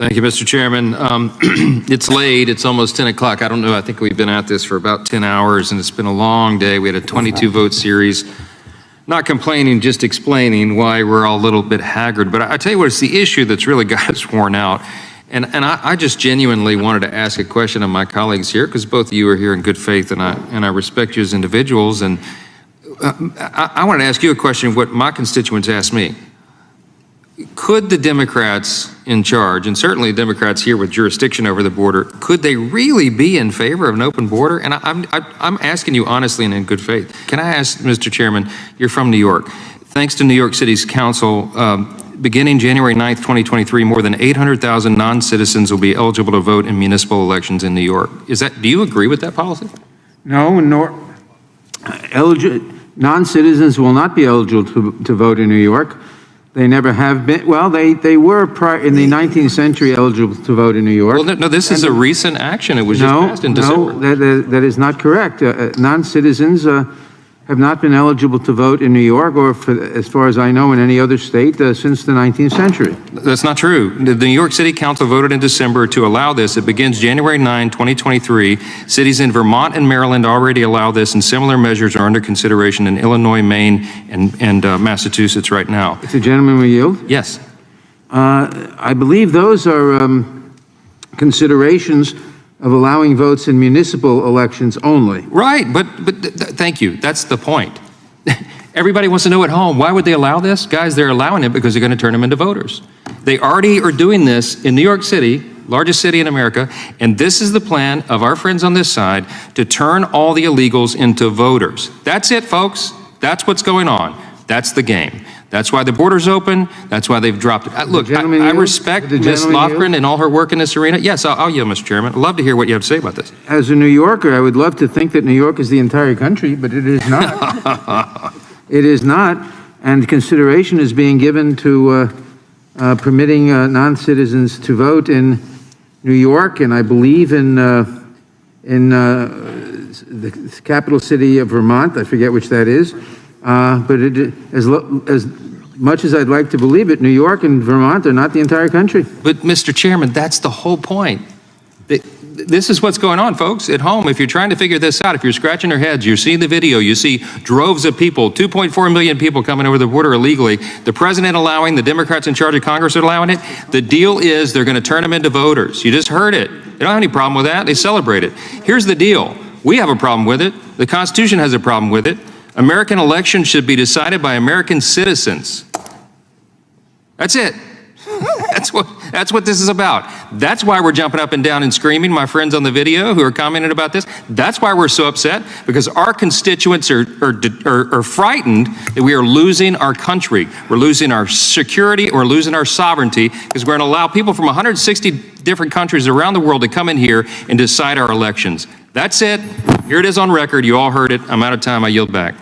Thank you, Mr. Chairman. It's late. It's almost 10 o'clock. I don't know. I think we've been at this for about 10 hours, and it's been a long day. We had a 22-vote series. Not complaining, just explaining why we're all a little bit haggard. But I tell you what, it's the issue that's really got us worn out. And I just genuinely wanted to ask a question of my colleagues here, because both of you are here in good faith, and I respect you as individuals. And I wanted to ask you a question of what my constituents asked me. Could the Democrats in charge, and certainly Democrats here with jurisdiction over the border, could they really be in favor of an open border? And I'm asking you honestly and in good faith. Can I ask, Mr. Chairman, you're from New York. Thanks to New York City's council, beginning January 9th, 2023, more than 800,000 non-citizens will be eligible to vote in municipal elections in New York. Do you agree with that policy? No, non-citizens will not be eligible to vote in New York. They never have been. Well, they were in the 19th century eligible to vote in New York. Well, no, this is a recent action. It was just passed in December. No, that is not correct. Non-citizens have not been eligible to vote in New York, or as far as I know, in any other state since the 19th century. That's not true. The New York City Council voted in December to allow this. It begins January 9, 2023. Cities in Vermont and Maryland already allow this, and similar measures are under consideration in Illinois, Maine, and Massachusetts right now. If the gentleman will yield? Yes. I believe those are considerations of allowing votes in municipal elections only. Right, but thank you. That's the point. Everybody wants to know at home, why would they allow this? Guys, they're allowing it because they're going to turn them into voters. They already are doing this in New York City, largest city in America, and this is the plan of our friends on this side to turn all the illegals into voters. That's it, folks. That's what's going on. That's the game. That's why the border's open. That's why they've dropped it. Look, I respect Ms. Lofgren and all her work in this arena. Yes, I'll yield, Mr. Chairman. I'd love to hear what you have to say about this. As a New Yorker, I would love to think that New York is the entire country, but it is not. It is not, and consideration is being given to permitting non-citizens to vote in New York, and I believe in the capital city of Vermont. I forget which that is. But as much as I'd like to believe it, New York and Vermont are not the entire country. But, Mr. Chairman, that's the whole point. This is what's going on, folks, at home. If you're trying to figure this out, if you're scratching your heads, you're seeing the video, you see droves of people, 2.4 million people coming over the border illegally, the president allowing, the Democrats in charge of Congress are allowing it. The deal is they're going to turn them into voters. You just heard it. They don't have any problem with that. They celebrate it. Here's the deal. We have a problem with it. The Constitution has a problem with it. American elections should be decided by American citizens. That's it. That's what this is about. That's why we're jumping up and down and screaming, my friends on the video who are commenting about this. That's why we're so upset, because our constituents are frightened that we are losing our country. We're losing our security, or losing our sovereignty, because we're going to allow people from 160 different countries around the world to come in here and decide our elections. That's it. Here it is on record. You all heard it. I'm out of time. I yield back.